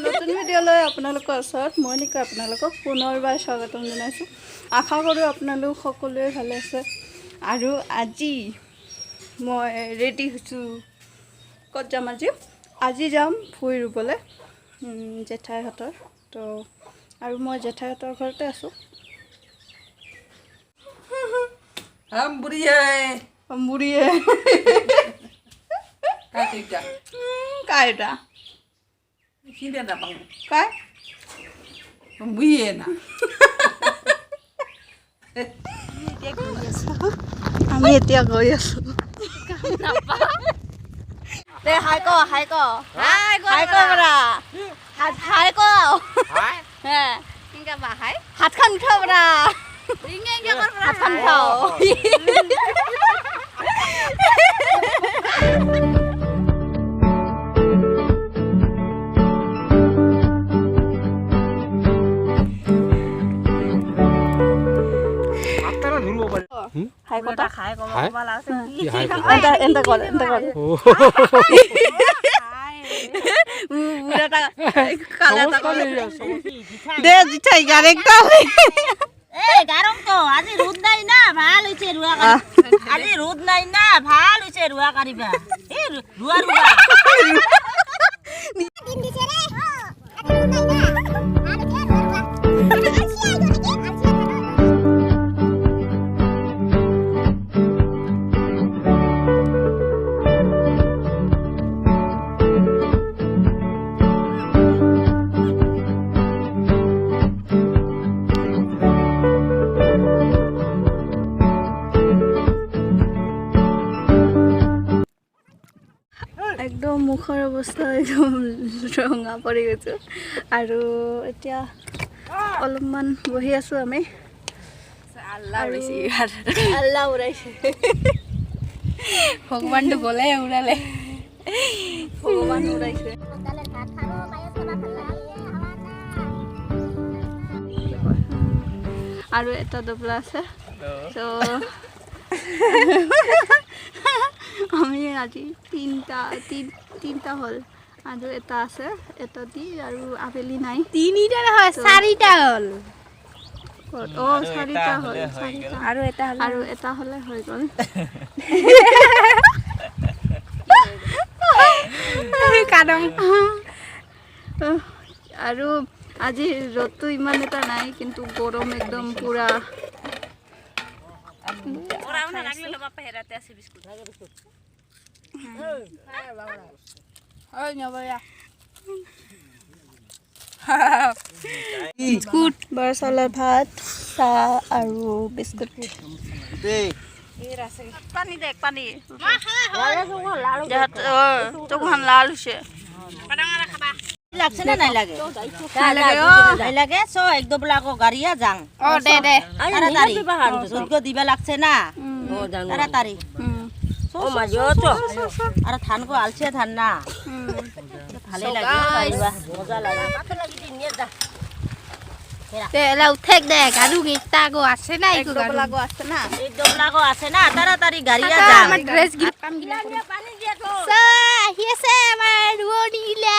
নতুন ভিডিঅ'লৈ আপোনালোকৰ ওচৰত মই নিকা আপোনালোকক পুনৰবাৰ স্বাগতম জনাইছোঁ। আশা কৰোঁ আপোনালোক সকলোৱে ভালে আছে। আৰু আজি মই ৰেডি হৈছোঁ। ক'ত যাম আজি যাম ভুই ৰুবলৈ জেঠাইহঁতৰ। তো আৰু মই জেঠাইহঁতৰ ঘৰতে আছোঁ। বুঢ়ীয়ে काय এটা Hindi na bang काय buye na. আমি এতিয়া গৈ আছোঁ। দে হাই ক বৰা হাই ক হাতখন উঠাও বৰা হাতখন উঠাও। হাই কথা খাই কব লাগছে কি এন্টা কর বুড়াটা কালাটা দে জিঠাই গারেকটা গারম তো আজি রোদ নাই না ভাল হইছে রুয়া আজি রোদ নাই না ভাল হইছে রুয়া কারিবা এ রুয়া দিন দিছে রে একদম মুখৰ অৱস্থা একদম ৰঙা পৰি গৈছোঁ। আৰু এতিয়া অলপমান বহি আছোঁ আমি। আল্লাহ উৰাইছে ভগৱানটো গ'লে উৰালে ভগৱান উৰাইছে। আৰু এটা দবলা আছে। তো আমি আজি তিনিটা হ'ল আৰু এটা আছে। এটা দি আৰু আবেলি নাই তিনিটা নহয় চাৰিটা হ'ল। চাৰিটা হ'ল আৰু এটা হ'লে হৈ গ'ল। আৰু আজি ৰ'দটো ইমান এটা নাই কিন্তু গৰম একদম পুৰা। বিস্কুট বৰা চাউলৰ ভাত চাহ আৰু বিস্কুট। পানী তোকখন লাল হৈছে লাগছে না নাই লাগে নাই লাগে সো এক দবলা কো গাড়িয়া যাং দে তাড়াতাড়ি যোগ্য দিবা লাগছে না তাড়াতাড়ি ও মাজিও তো আর ধান কো আলছে ধান না ভালে লাগে মজা লাগে পাথর লাগি দিন নিয়ে যা তে এলা উঠেক দে গাড়ু গিতা গো আছে না এক দবলা গো আছে না তাড়াতাড়ি গাড়িয়া যাং আমার ড্রেস গিলা কাম গিলা পানি দিয়া তো সো আহি আছে আমার রুনি গিলা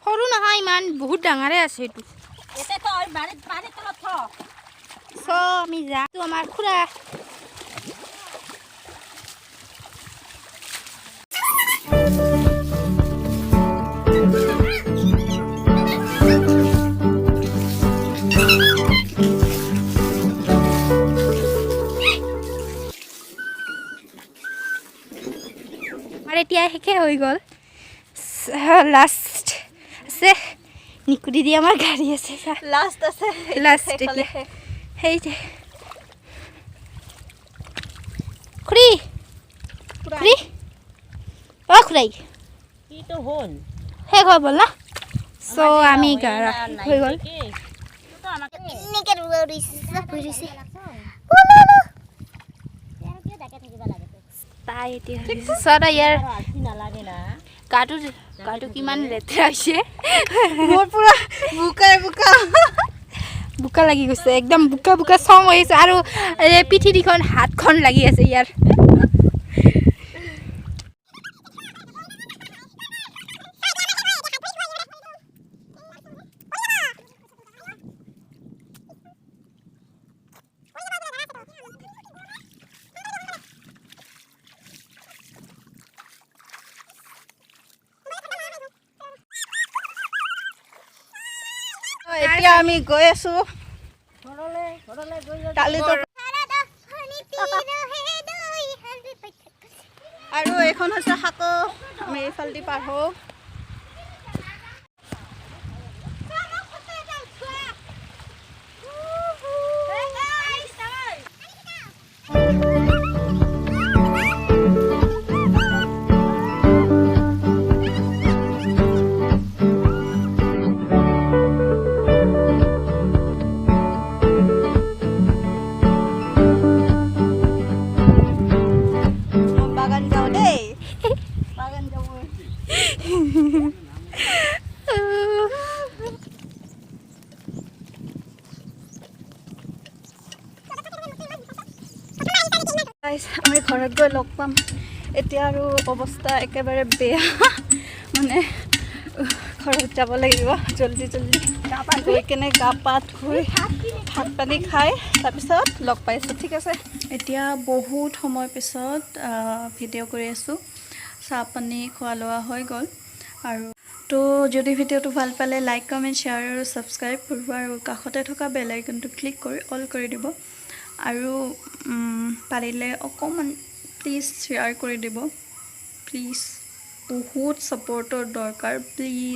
সৰু নহয় ইমান বহুত ডাঙৰে আছে এইটো। এতে তো পানি তলত থ সো আমি যা তো আমাৰ খুৰা আমাৰ এতিয়া শেষে হৈ গ'ল। লাষ্ট আছে নিকুৰি দি আমাৰ গাড়ী আছে লাষ্ট আছে লাষ্ট সেই যে খুৰী খুৰাই কি তো হল শেষ হৈ গ'ল না। চ' আমি হৈ গ'ল তাই এতিয়া চৰা ইয়াৰ গাটো কিমান লেতেৰা হৈছে। মোৰ পুৰা বোকা লাগি গৈছে একদম বোকা চম হৈ আছে। আৰু পিঠিখন হাতখন লাগি আছে ইয়াৰ। এতিয়া আমি গৈ আছো কালিতো আৰু এইখন হৈছে সাকো আমি এইফালেদি পাৰ হওঁ বাগান যাওঁ দেই বাগান যাওঁ আমি ঘৰত গৈ লগ পাম এতিয়া আৰু অৱস্থা একেবাৰে বেয়া মানে ঘৰত যাব লাগিব জলদি গৈ কেনে গা পা ধুই ভাত পানী খাই তাৰপিছত লগ পাইছোঁ ঠিক আছে এতিয়া বহুত সময় পিছত ভিডিঅ' কৰি আছোঁ চাহ পানী খোৱা লোৱা হৈ গ'ল আৰু তো যদি ভিডিঅ'টো ভাল পালে লাইক কমেণ্ট শ্বেয়াৰ আৰু ছাবস্ক্ৰাইব কৰিব আৰু কাষতে থকা বেল আইকনটো ক্লিক কৰি অল কৰি দিব আৰু পাৰিলে অকণমান প্লিজ শ্বেয়াৰ কৰি দিব প্লিজ বহুত ছাপৰ্টৰ দৰকাৰ প্লিজ